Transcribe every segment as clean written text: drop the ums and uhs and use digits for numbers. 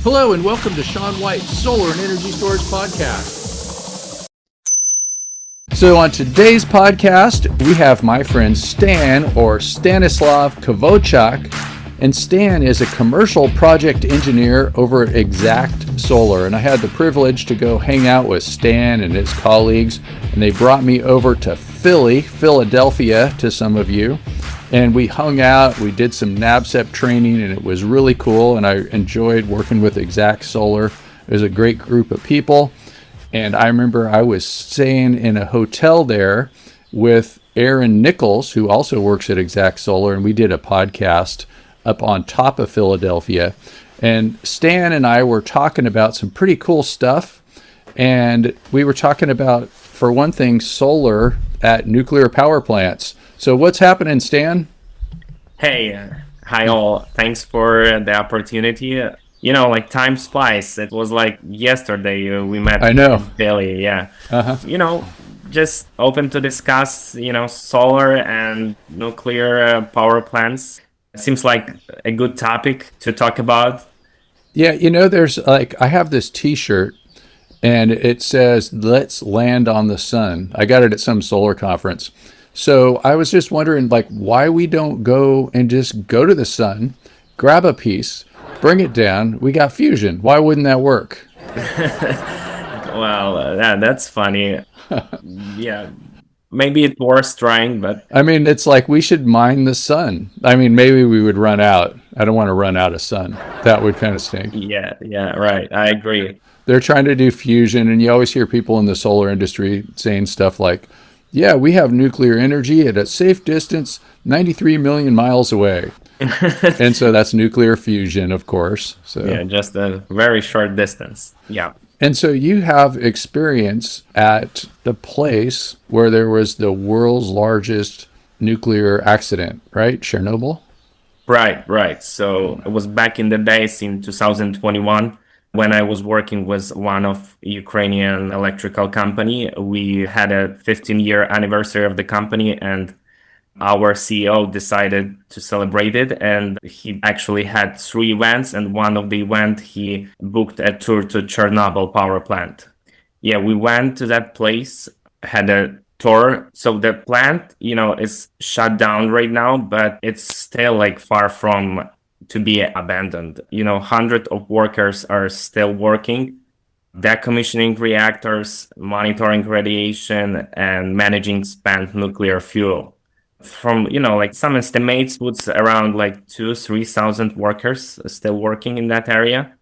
Hello and welcome to Sean White's Solar and Energy Storage Podcast. So on today's podcast, we have my friend Stan, or Stanislav Kvochak, and Stan is a commercial project engineer over at Exact Solar, and I had the privilege to go hang out with Stan and his colleagues, and they brought me over to Philadelphia, to some of you. And we hung out, we did some NABCEP training, and it was really cool, and I enjoyed working with Exact Solar. It was a great group of people, and I remember I was staying in a hotel there with Aaron Nichols, who also works at Exact Solar, and we did a podcast up on top of Philadelphia. And Stan and I were talking about some pretty cool stuff, and we were talking about, for one thing, solar at nuclear power plants. So what's happening, Stan? Hey, hi all. Thanks for the opportunity. Like time flies. It was like yesterday we met. I know. In Philly, yeah. Uh-huh. Just open to discuss, solar and nuclear power plants. Seems like a good topic to talk about. Yeah, there's I have this t-shirt and it says, "Let's land on the sun." I got it at some solar conference. So I was just wondering, why we don't go and just go to the sun, grab a piece, bring it down. We got fusion. Why wouldn't that work? Well, that's funny. Yeah, maybe it's worth trying, but I mean, it's like we should mine the sun. I mean, maybe we would run out. I don't want to run out of sun. That would kind of stink. yeah, right. I agree. They're trying to do fusion, and you always hear people in the solar industry saying stuff like, "Yeah, we have nuclear energy at a safe distance 93 million miles away." And so that's nuclear fusion, of course. So Yeah, just a very short distance. Yeah. And so you have experience at the place where there was the world's largest nuclear accident, right? Chernobyl? Right. So it was back in the days in 2021 when I was working with one of Ukrainian electrical company. We had a 15-year anniversary of the company, and our CEO decided to celebrate it. And he actually had 3 events, and one of the event he booked a tour to Chernobyl power plant. Yeah, we went to that place, had a tour. So the plant, is shut down right now, but it's still far from to be abandoned. Hundreds of workers are still working, decommissioning reactors, monitoring radiation, and managing spent nuclear fuel. From, some estimates puts around 2,000-3,000 workers still working in that area.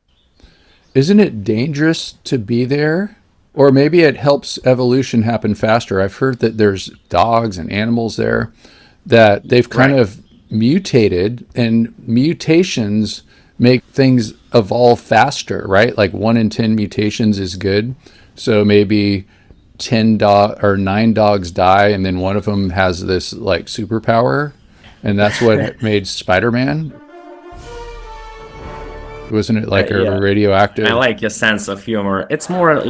Isn't it dangerous to be there? Or maybe it helps evolution happen faster. I've heard that there's dogs and animals there that they've kind of mutated, and mutations make things evolve faster, right? Like 1 in 10 mutations is good. So maybe 9 dogs die, and then one of them has this superpower, and that's what made Spider-Man. Wasn't it Yeah. a radioactive? I like your sense of humor. It's more,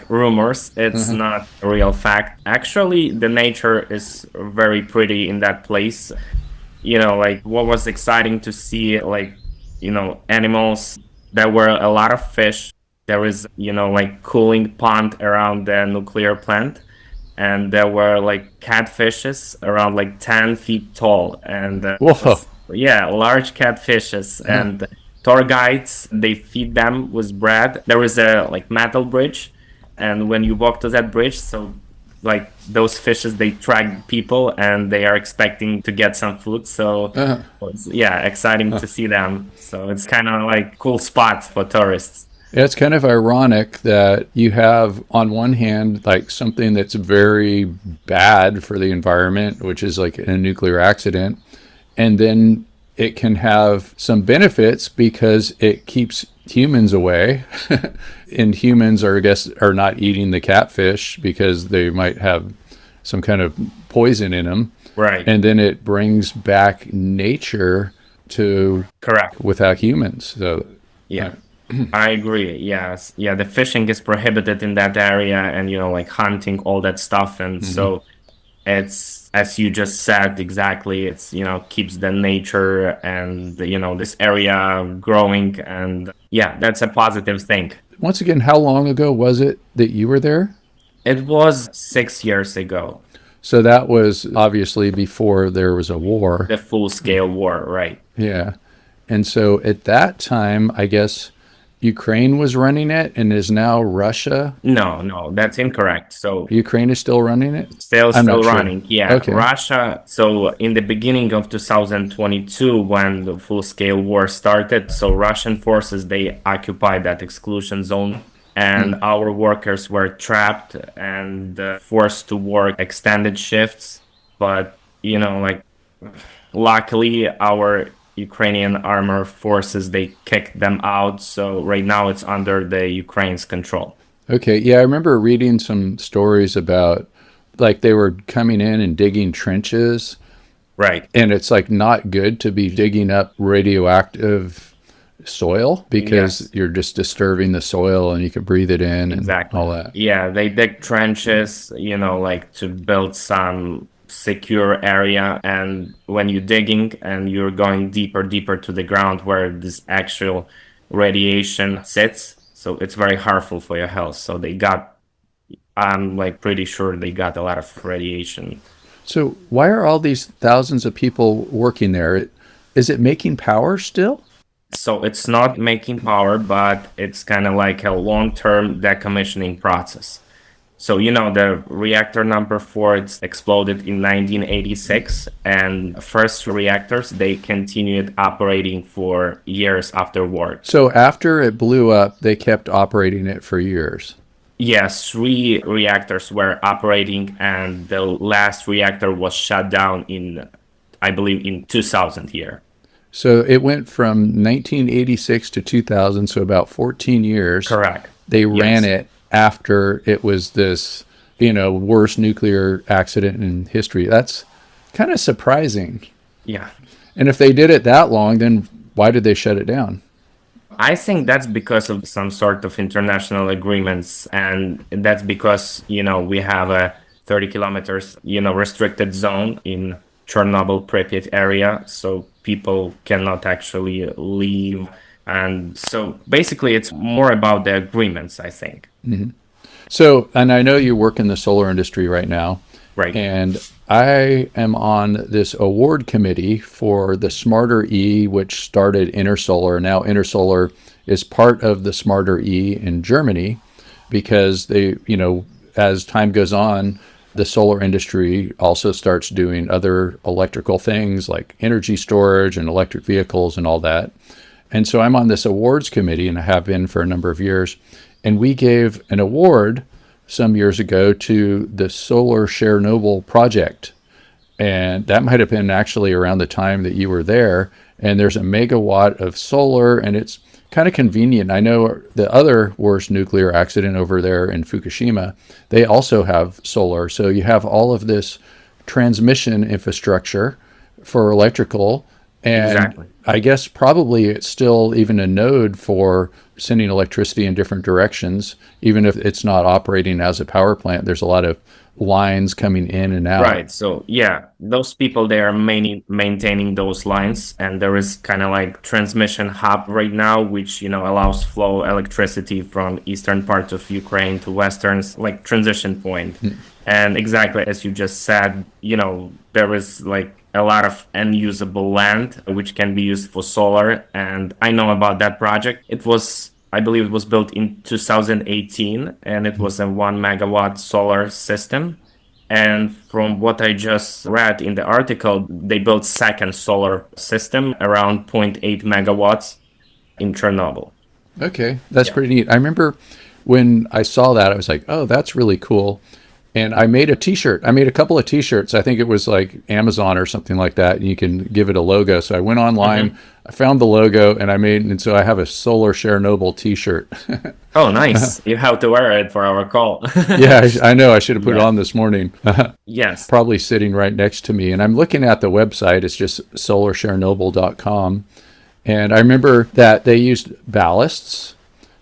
rumors. It's not a real fact. Actually, the nature is very pretty in that place. What was exciting to see, animals. There were a lot of fish. There was, cooling pond around the nuclear plant. And there were catfishes around 10 feet tall. And Whoa. large catfishes. And tour guides, they feed them with bread. There is a metal bridge, and when you walk to that bridge, so those fishes, they track people and they are expecting to get some food. So it's, exciting to see them. So it's kind of cool spot for tourists. Yeah, it's kind of ironic that you have on one hand something that's very bad for the environment, which is a nuclear accident, and then it can have some benefits because it keeps humans away. And humans are not eating the catfish because they might have some kind of poison in them. Right. And then it brings back nature to Correct. without humans. So Yeah. I agree. Yes. Yeah, the fishing is prohibited in that area, and hunting, all that stuff. And so it's, as you just said, exactly, it's keeps the nature and this area growing. And Yeah, that's a positive thing. Once again, how long ago was it that you were there? It was 6 years ago, So that was obviously before there was a war. the full scale war, right? Yeah. And so at that time, I guess Ukraine was running it and is now Russia. No, no, that's incorrect. So Ukraine is still running it? still I'm not sure. running. Yeah, Okay. Russia. So in the beginning of 2022, when the full scale war started, so Russian forces they occupied that exclusion zone, and our workers were trapped and forced to work extended shifts. But like luckily our Ukrainian armor forces they kicked them out. So right now it's under the Ukraine's control. Okay. Yeah, I remember reading some stories about like they were coming in and digging trenches, Right. and it's like not good to be digging up radioactive soil because Yes. you're just disturbing the soil and you can breathe it in and Exactly. all that. Yeah, they dig trenches, like to build some secure area. And when you're digging and you're going deeper, deeper to the ground where this actual radiation sits, so it's very harmful for your health. So I'm like pretty sure they got a lot of radiation. So why are all these thousands of people working there? Is it making power still? So it's not making power, but it's kind of like a long-term decommissioning process. So, the reactor number 4, it's exploded in 1986, and first reactors, they continued operating for years afterward. So after it blew up, they kept operating it for years. Yes, 3 reactors were operating, and the last reactor was shut down I believe, in 2000 here. So it went from 1986 to 2000, so about 14 years. Correct. They ran Yes. it after it was this, worst nuclear accident in history. That's kind of surprising. Yeah. And if they did it that long, then why did they shut it down? I think that's because of some sort of international agreements, and that's because, we have a 30 kilometers, restricted zone in Chernobyl, Pripyat area, so people cannot actually leave. And so basically, it's more about the agreements, I think. So, and I know you work in the solar industry right now, Right. and I am on this award committee for the Smarter E, which started Intersolar. Now, Intersolar is part of the Smarter E in Germany because they, as time goes on, the solar industry also starts doing other electrical things like energy storage and electric vehicles and all that. And so I'm on this awards committee, and I have been for a number of years. And we gave an award some years ago to the Solar Chernobyl project. And that might have been actually around the time that you were there. And there's a megawatt of solar, and it's kind of convenient. I know the other worst nuclear accident over there in Fukushima, they also have solar. So you have all of this transmission infrastructure for electrical. And Exactly. I guess probably it's still even a node for sending electricity in different directions, even if it's not operating as a power plant. There's a lot of lines coming in and out. Right. So yeah, those people they are mainly maintaining those lines, and there is kind of like transmission hub right now, which allows flow electricity from eastern part of Ukraine to western, like transition point. And exactly as you just said, there is like a lot of unusable land which can be used for solar. And I know about that project. I believe it was built in 2018, and it was a 1 megawatt solar system. And from what I just read in the article, they built second solar system around zero point 0.8 megawatts in Chernobyl. Okay, that's Yeah. pretty neat. I remember when I saw that, I was like, oh, that's really cool. And I made a t-shirt. I made a couple of t-shirts. I think it was like Amazon or something like that. And you can give it a logo. So I went online, I found the logo, and so I have a Solar Chernobyl t-shirt. Oh, nice. You have to wear it for our call. Yeah, I know. I should have put it Yeah. on this morning. Yes. Probably sitting right next to me. And I'm looking at the website. It's just solarchernobyl.com. And I remember that they used ballasts.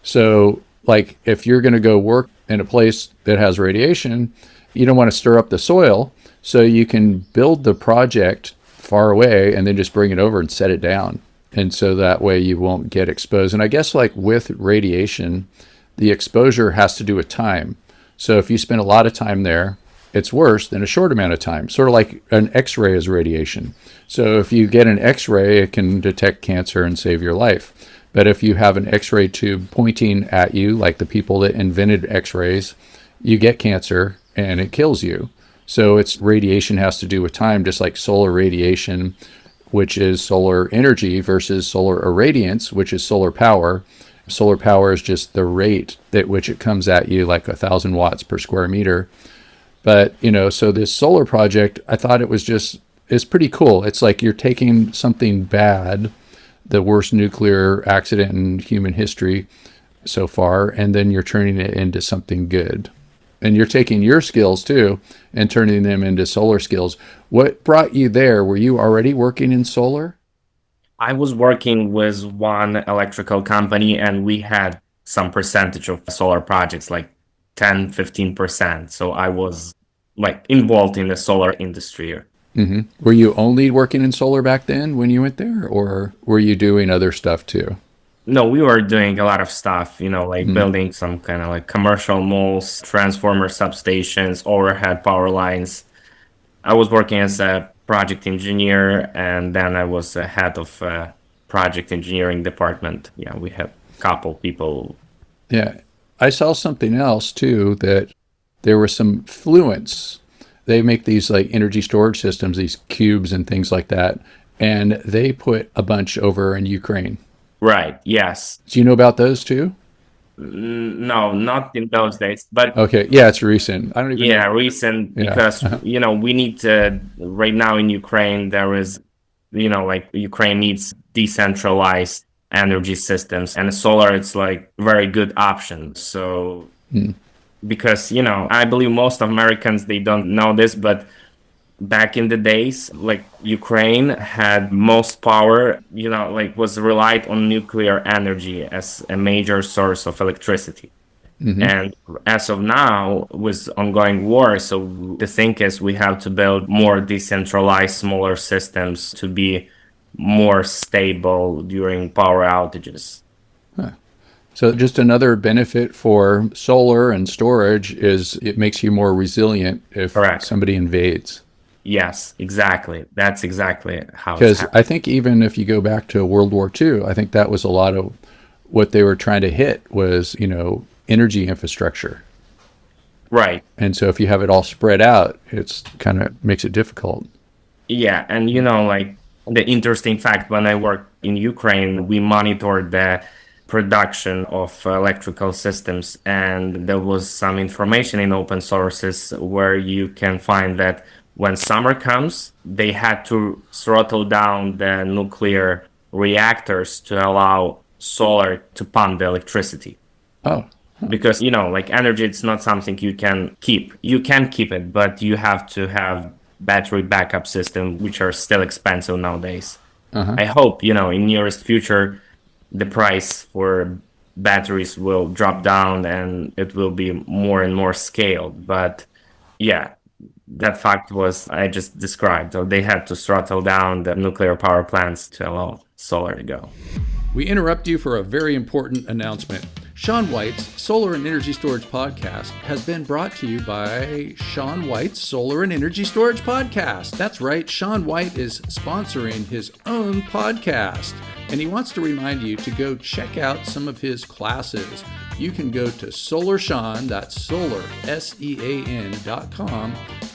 So, like, if you're going to go work in a place that has radiation, you don't want to stir up the soil. So you can build the project far away and then just bring it over and set it down. And so that way you won't get exposed. And I guess like with radiation, the exposure has to do with time. So if you spend a lot of time there, it's worse than a short amount of time. Sort of like an X-ray is radiation. So if you get an X-ray, it can detect cancer and save your life. But if you have an X-ray tube pointing at you, like the people that invented X-rays, you get cancer and it kills you. So it's radiation has to do with time, just like solar radiation, which is solar energy, versus solar irradiance, which is solar power. Solar power is just the rate at which it comes at you, like 1,000 watts per square meter. But, so this solar project, I thought it's pretty cool. It's like you're taking something bad, the worst nuclear accident in human history so far, and then you're turning it into something good. And you're taking your skills too and turning them into solar skills. What brought you there? Were you already working in solar? I was working with one electrical company and we had some percentage of solar projects, like 10-15%. So I was like involved in the solar industry. Mm-hmm. Were you only working in solar back then when you went there, or were you doing other stuff too? No, we were doing a lot of stuff, like building some kind of like commercial malls, transformer substations, overhead power lines. I was working as a project engineer, and then I was a head of project engineering department. Yeah, we had a couple people. Yeah. I saw something else too, that there were some fluents. They make these like energy storage systems, these cubes and things like that, and they put a bunch over in Ukraine. Right, yes. Do you know about those too? No, not in those days, but okay, yeah, it's recent. I don't even know. Recent, Yeah. because we need to, right now in Ukraine there is, like Ukraine needs decentralized energy systems, and solar it's like very good option. So because I believe most Americans, they don't know this, but back in the days, like Ukraine had most power, like was relied on nuclear energy as a major source of electricity. And as of now, with ongoing war, so the thing is we have to build more decentralized, smaller systems to be more stable during power outages. So just another benefit for solar and storage is it makes you more resilient if Correct. somebody invades. Yes, exactly. That's exactly how it's Because happening. I think even if you go back to World War II, I think that was a lot of what they were trying to hit was, energy infrastructure. Right. And so if you have it all spread out, it's kind of makes it difficult. Yeah, and like the interesting fact, when I worked in Ukraine, we monitored the production of electrical systems, and there was some information in open sources where you can find that when summer comes, they had to throttle down the nuclear reactors to allow solar to pump the electricity. Oh, Because, like energy, it's not something you can keep. You can keep it, but you have to have battery backup system, which are still expensive nowadays. I hope, in nearest future, the price for batteries will drop down and it will be more and more scaled. But yeah, that fact was I just described. So they had to throttle down the nuclear power plants to allow solar to go. we interrupt you for a very important announcement. Sean White's Solar and Energy Storage Podcast has been brought to you by Sean White's Solar and Energy Storage Podcast. That's right, Sean White is sponsoring his own podcast, and he wants to remind you to go check out some of his classes. You can go to SolarSEAN, that's Solar, SEAN.com,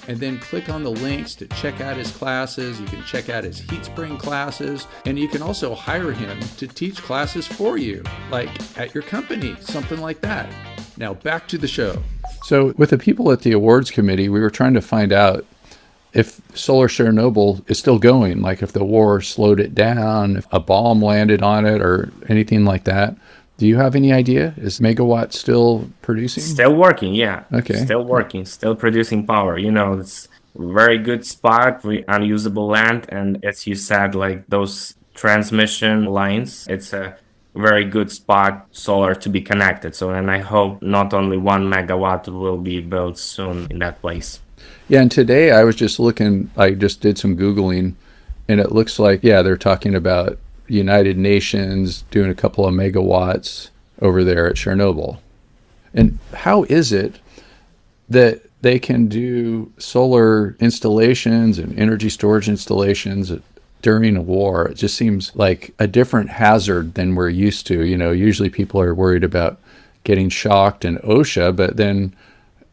and then click on the links to check out his classes. You can check out his heat spring classes, and you can also hire him to teach classes for you, like at your company, something like that. Now back to the show. So with the people at the awards committee, we were trying to find out if Solar Chernobyl is still going, like if the war slowed it down, if a bomb landed on it or anything like that. Do you have any idea? Is Megawatt still producing? Still working, yeah. Okay. Still working, still producing power. It's a very good spot, unusable land. And as you said, like those transmission lines, it's a very good spot, solar, to be connected. So, and I hope not only 1 megawatt will be built soon in that place. Yeah, and today I was just looking, I just did some Googling, and it looks like, yeah, they're talking about United Nations doing a couple of megawatts over there at Chernobyl. And how is it that they can do solar installations and energy storage installations during a war? It just seems like a different hazard than we're used to. Usually people are worried about getting shocked and OSHA, but then,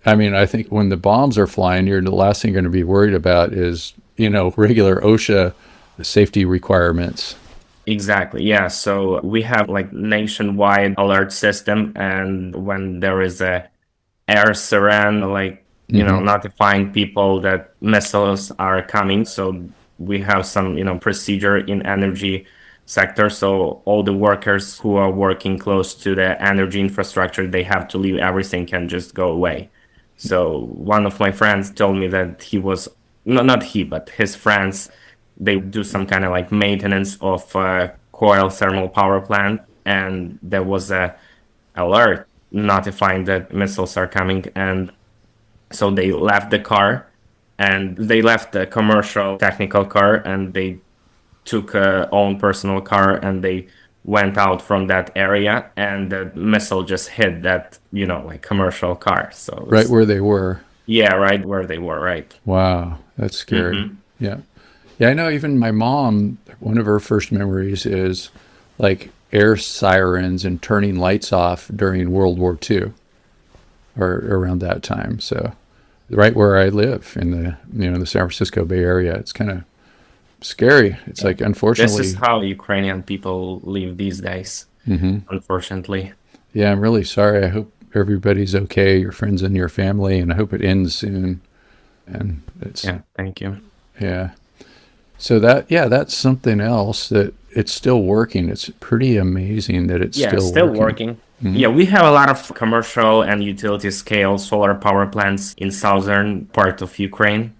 I think when the bombs are flying, the last thing you're going to be worried about is, regular OSHA safety requirements. Exactly. Yeah. So we have like nationwide alert system, and when there is a air siren, like, notifying people that missiles are coming. So we have some, procedure in energy sector. So all the workers who are working close to the energy infrastructure, they have to leave. Everything can just go away. So one of my friends told me that he was, no, not he, but his friends, they do some kind of like maintenance of coil thermal power plant, and there was a alert notifying that missiles are coming, and so they left the car, and they left the commercial technical car, and they took a own personal car, and they went out from that area, and the missile just hit that, like commercial car. So it Right was, where they were. yeah, right where they were, right. Wow, that's scary. Yeah. Yeah, I know even my mom, one of her first memories is like air sirens and turning lights off during World War II or around that time. So right where I live in the San Francisco Bay Area, it's kind of scary. It's like, This unfortunately, is how Ukrainian people live these days, unfortunately. yeah, I'm really sorry. I hope everybody's okay, your friends and your family, and I hope it ends soon. And Yeah, thank you. yeah. So that's something else that it's still working. It's pretty amazing that it's Yeah, still still working. working. Yeah, we have a lot of commercial and utility scale solar power plants in southern part of Ukraine,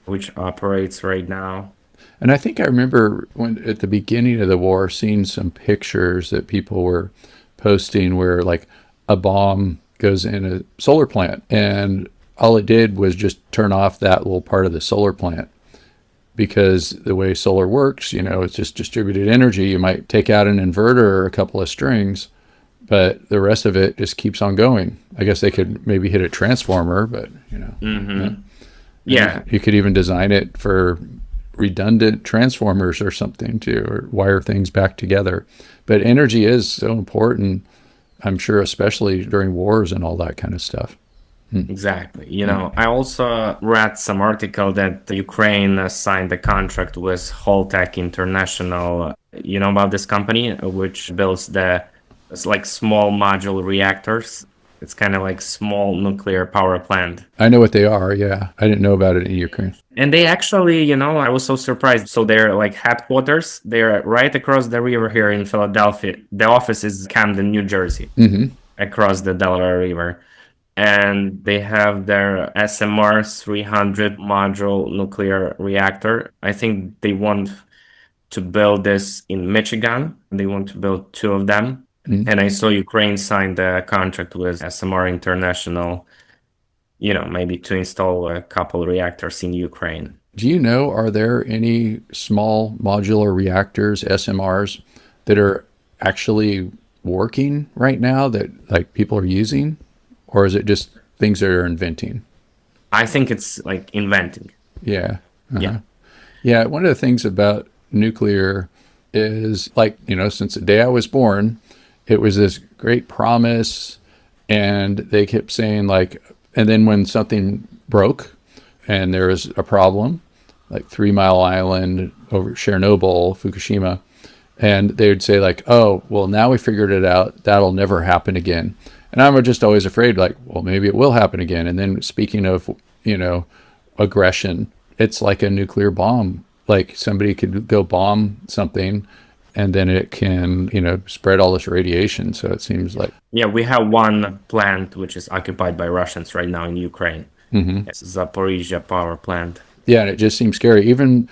which operates right now. And I think I remember when at the beginning of the war seeing some pictures that people were posting where like a bomb goes in a solar plant and all it did was just turn off that little part of the solar plant. Because the way solar works, it's just distributed energy. You might take out an inverter or a couple of strings, but the rest of it just keeps on going. I guess they could maybe hit a transformer, but Yeah, you could even design it for redundant transformers or something too, or wire things back together. But energy is so important, I'm sure, especially during wars and all that kind of stuff. exactly. I also read some article that Ukraine signed a contract with Holtec International. You know about this company, which builds it's like small module reactors. It's kind of like small nuclear power plant. I know what they are. Yeah, I didn't know about it in Ukraine. And they actually, I was so surprised. So they're like headquarters. They're right across the river here in Philadelphia. The office is Camden, New Jersey, across the Delaware River. And they have their SMR 300 module nuclear reactor. I think they want to build this in Michigan. They want to build two of them. And I saw Ukraine signed a contract with SMR International, maybe to install a couple reactors in Ukraine. Do you know, are there any small modular reactors, SMRs, that are actually working right now that like people are using? Or is it just things that are inventing? I think it's like inventing. Yeah. Yeah. Yeah. One of the things about nuclear is like, since the day I was born, it was this great promise. And they kept saying like, and then when something broke and there was a problem, like 3 Mile Island over Chernobyl, Fukushima, and they would say like, oh, well, now we figured it out. That'll never happen again. And I'm just always afraid, like, well, maybe it will happen again. And then speaking of, aggression, it's like a nuclear bomb. Like somebody could go bomb something and then it can, spread all this radiation. So it seems like. Yeah, we have one plant which is occupied by Russians right now in Ukraine. It's Zaporizhia power plant. Yeah, and it just seems scary. Even,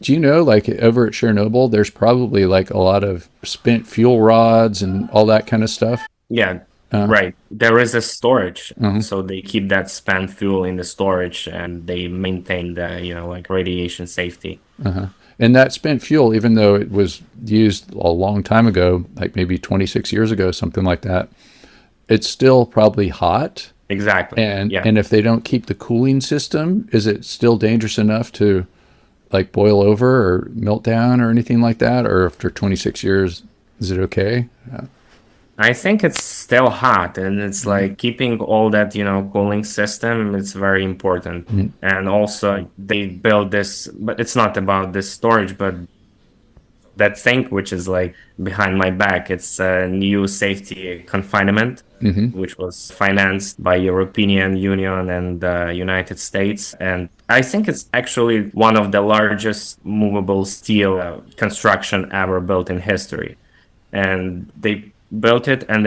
do you know, like over at Chernobyl, there's probably like a lot of spent fuel rods and all that kind of stuff. Yeah. Right. There is a storage. So they keep that spent fuel in the storage and they maintain the, like radiation safety. And that spent fuel, even though it was used a long time ago, like maybe 26 years ago, something like that, it's still probably hot. Exactly. Yeah. And if they don't keep the cooling system, is it still dangerous enough to like boil over or melt down or anything like that? Or after 26 years, is it okay? I think it's still hot, and it's Mhm. like keeping all that, cooling system, it's very important. Mhm. And also they build this, but it's not about this storage, but that thing which is like behind my back, it's a new safety confinement, Mhm. which was financed by European Union and the United States. And I think it's actually one of the largest movable steel construction ever built in history. And they built it, and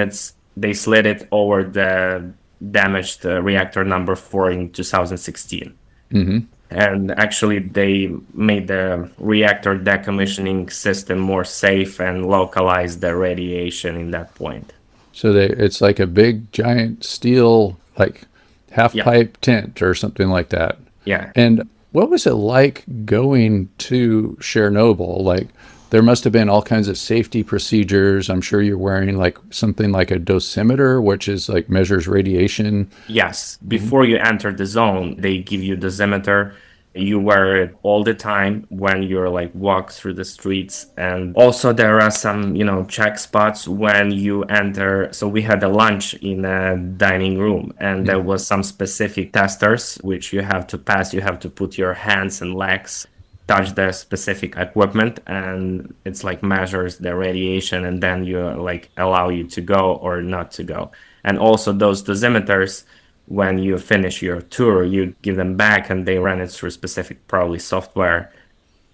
they slid it over the damaged reactor number 4 in 2016. Mhm. And actually, they made the reactor decommissioning system more safe and localized the radiation in that point. So it's like a big giant steel, like half Yeah, pipe tent or something like that. yeah. And what was it like going to Chernobyl? Like, there must have been all kinds of safety procedures. I'm sure you're wearing like something like a dosimeter, which is like measures radiation. Yes, Hmm. before you enter the zone, they give you the dosimeter. You wear it all the time when you're like walk through the streets. And also there are some, check spots when you enter. So we had a lunch in a dining room, and there was some specific testers which you have to pass. You have to put your hands and legs, touch the specific equipment, and it's like measures the radiation, and then you like allow you to go or not to go. And also those dosimeters, when you finish your tour, you give them back, and they run it through specific probably software,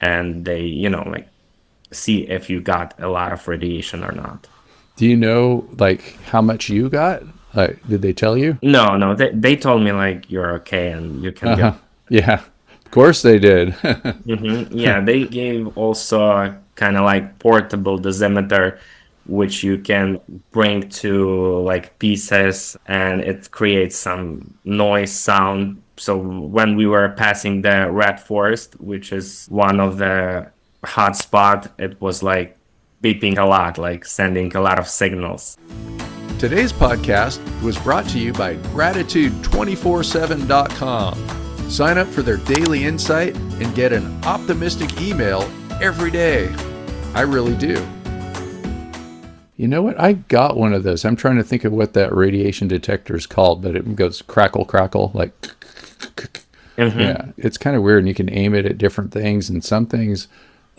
and they, like see if you got a lot of radiation or not. Do you know like how much you got? Did they tell you? No, no, they told me like you're okay and you can Uh-huh. go. Yeah. Of course they did. Yeah, they gave also kind of like portable dosimeter, which you can bring to like pieces, and it creates some noise sound. So when we were passing the red forest, which is one of the hotspot, it was like beeping a lot, like sending a lot of signals. Today's podcast was brought to you by Gratitude247.com. Sign up for their daily insight and get an optimistic email every day. I really do. You know what? I got one of those. I'm trying to think of what that radiation detector is called, but it goes crackle, crackle, like, Hmm. yeah, it's kind of weird. And you can aim it at different things, and some things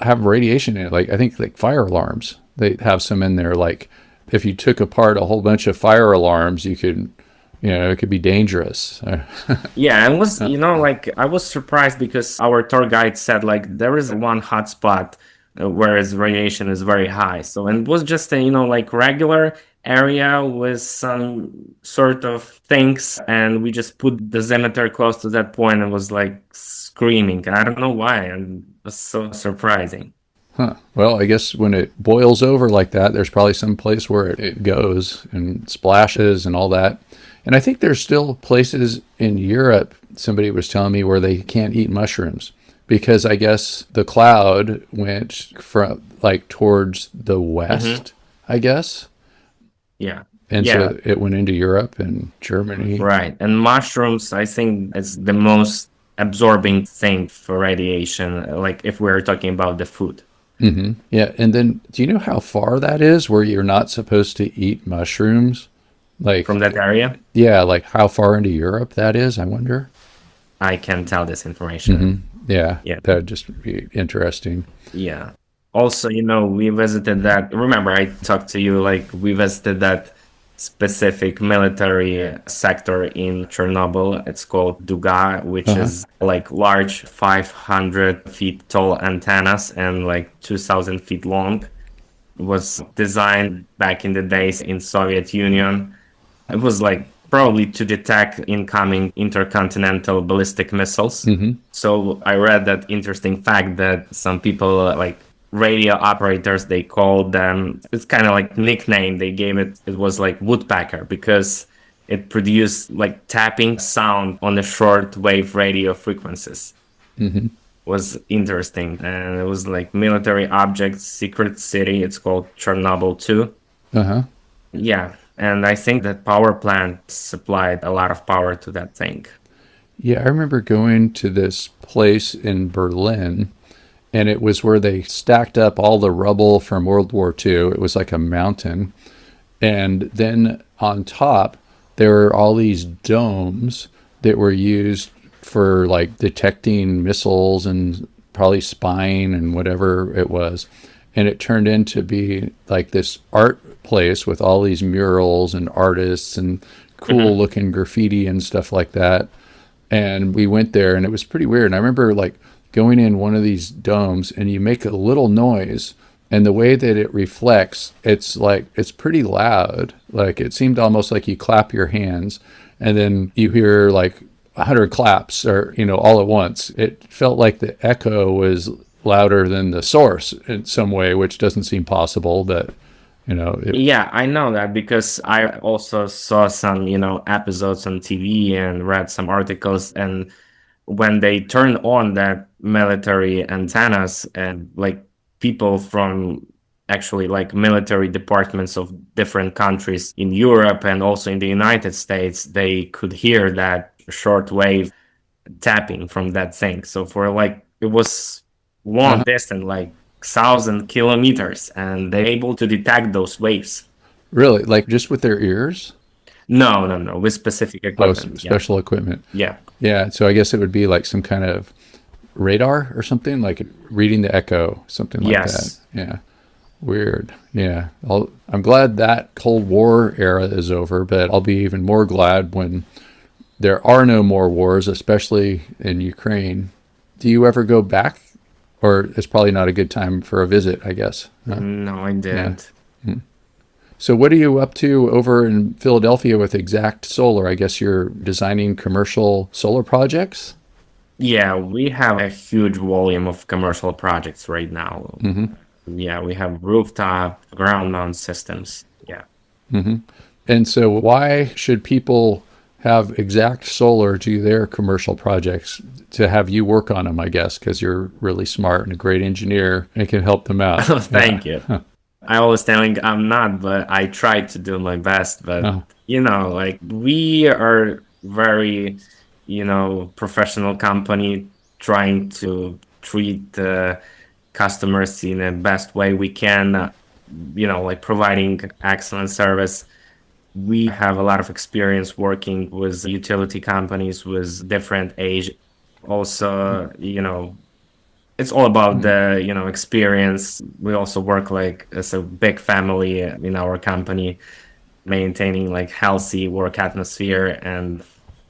have radiation in it. Like, I think like fire alarms, they have some in there. Like, if you took apart a whole bunch of fire alarms, you could, it could be dangerous. Yeah, and was like I was surprised because our tour guide said like there is one hotspot where its radiation is very high. So and it was just a like regular area with some sort of things, and we just put the dosimeter close to that point and was like screaming. I don't know why, and it was so surprising. Huh. Well, I guess when it boils over like that, there's probably some place where it goes and splashes and all that. And I think there's still places in Europe, somebody was telling me, where they can't eat mushrooms because I guess the cloud went from like towards the Hmm. west, I guess. Yeah. And Yeah. so it went into Europe and Germany. Right. And mushrooms, I think, is the most absorbing thing for radiation, like if we're talking about the food Yeah. And then do you know how far that is where you're not supposed to eat mushrooms? from Like, that area. yeah, like how far into Europe that is, I wonder. I can tell this information. Yeah, Yeah. that would just be interesting. Yeah. Also, we visited that. Remember, I talked to you like we visited that specific military sector in Chernobyl. It's called Duga, which Uh-huh. is like large 500 feet tall antennas and like 2,000 feet long. Was designed back in the days in Soviet Union. It was like probably to detect incoming intercontinental ballistic missiles. Hmm. So I read that interesting fact that some people like radio operators, they called them, it's kind of like nickname they gave it. It was like woodpecker because it produced like tapping sound on the short wave radio frequencies. was interesting. And it was like military objects, secret city. It's called Chernobyl too. Uh-huh. Yeah. And I think that power plant supplied a lot of power to that thing. Yeah, I remember going to this place in Berlin, and it was where they stacked up all the rubble from World War II. It was like a mountain. And then on top, there were all these domes that were used for like detecting missiles and probably spying and whatever it was. And it turned into be like this art place with all these murals and artists and cool looking graffiti and stuff like that. And we went there and it was pretty weird. And I remember like going in one of these domes and you make a little noise, and the way that it reflects, it's like it's pretty loud. Like it seemed almost like you clap your hands and then you hear like 100 claps, or all at once. It felt like the echo was louder than the source in some way, which doesn't seem possible, but Yeah, I know that because I also saw some, episodes on TV and read some articles. And when they turned on that military antennas, and like people from actually like military departments of different countries in Europe and also in the United States, they could hear that shortwave tapping from that thing. So for like, it was long uh, distance, like 1,000 kilometers, and they're able to detect those waves. really, like just with their ears. No, no, no, with specific Oh, equipment. Yeah, special equipment. yeah, Yeah, so I guess it would be like some kind of radar or something, like reading the echo, something like that. yes. Yeah, weird. Yeah, I'm glad that Cold War era is over, but I'll be even more glad when there are no more wars, especially in Ukraine. Do you ever go back? Or it's probably not a good time for a visit, I guess. Huh? No, I Yeah. didn't. So what are you up to over in Philadelphia with Exact Solar? I guess you're designing commercial solar projects? Yeah, we have a huge volume of commercial projects right now. Mm-hmm. Yeah, we have rooftop, ground mount systems. Yeah. Mm-hmm. And so why should people have Exact Solar do their commercial projects, to have you work on them, I guess, because you're really smart and a great engineer and can help them out. Yeah. Thank you. I always telling I'm not, but I try to do my best. But Oh, like we are very, professional company trying to treat the customers in the best way we can. Like providing excellent service. We have a lot of experience working with utility companies with different age. Also, it's all about the experience. We also work like as a big family in our company, maintaining like healthy work atmosphere. And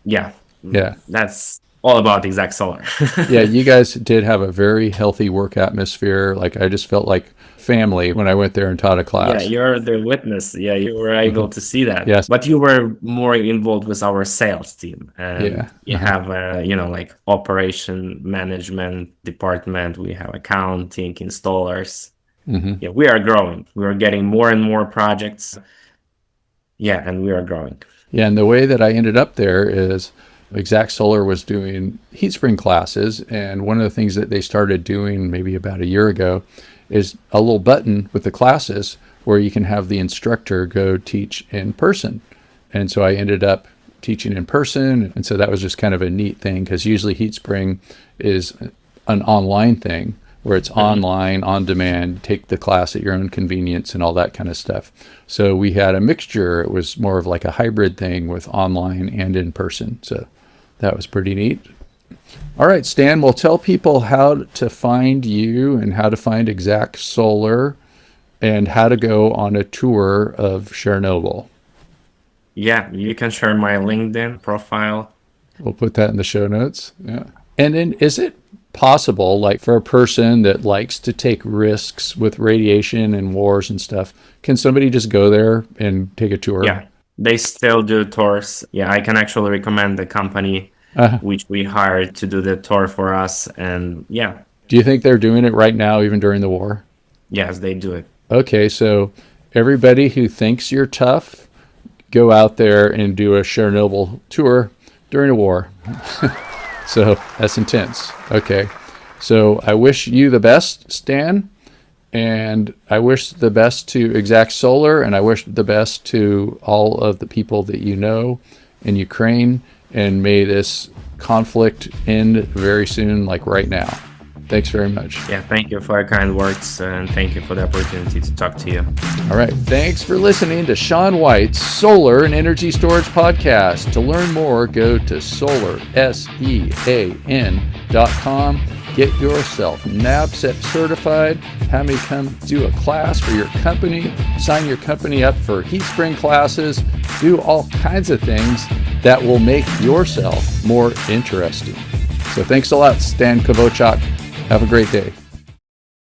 yeah, yeah. that's all about Exact Solar. Yeah, you guys did have a very healthy work atmosphere. Like I just felt like family when I went there and taught a Yeah, class. you're the witness. Yeah, you were able to see that. Yes. But you were more involved with our sales team. Yeah. And you Uh-huh. have, like operation management department. We have accounting, installers. Hmm. Yeah, we are growing. We are getting more and more projects. Yeah, and we are growing. Yeah, and the way that I ended up there is Exact Solar was doing heat spring classes, and one of the things that they started doing maybe about a year ago is a little button with the classes where you can have the instructor go teach in person. And so I ended up teaching in person, and so that was just kind of a neat thing, because usually heat spring is an online thing where it's online, on demand, take the class at your own convenience and all that kind of stuff. So we had a mixture. It was more of like a hybrid thing with online and in person. So that was pretty neat. All right, Stan, well, tell people how to find you and how to find Exact Solar and how to go on a tour of Chernobyl. Yeah, you can share my LinkedIn profile. We'll put that in the show notes. Yeah. And then is it possible, like for a person that likes to take risks with radiation and wars and stuff, can somebody just go there and take a tour? Yeah, they still do tours. Yeah, I can actually recommend the company Uh, which we hired to do the tour for us. And yeah, do you think they're doing it right now, even during the war? yes, they do it. Okay, so everybody who thinks you're tough, go out there and do a Chernobyl tour during a war. So that's intense. Okay. So I wish you the best, Stan, and I wish the best to Exact Solar, and I wish the best to all of the people that you know in Ukraine, and may this conflict end very soon, like right now. Thanks very much. Yeah, thank you for your kind words, and thank you for the opportunity to talk to you. All right. Thanks for listening to Sean White's Solar and Energy Storage Podcast. To learn more, go to SolarSEAN.com. Get yourself NABCEP certified. Have me come do a class for your company. Sign your company up for heat spring classes. Do all kinds of things that will make yourself more interesting. So thanks a lot, Stan Kvochak. Have a great day.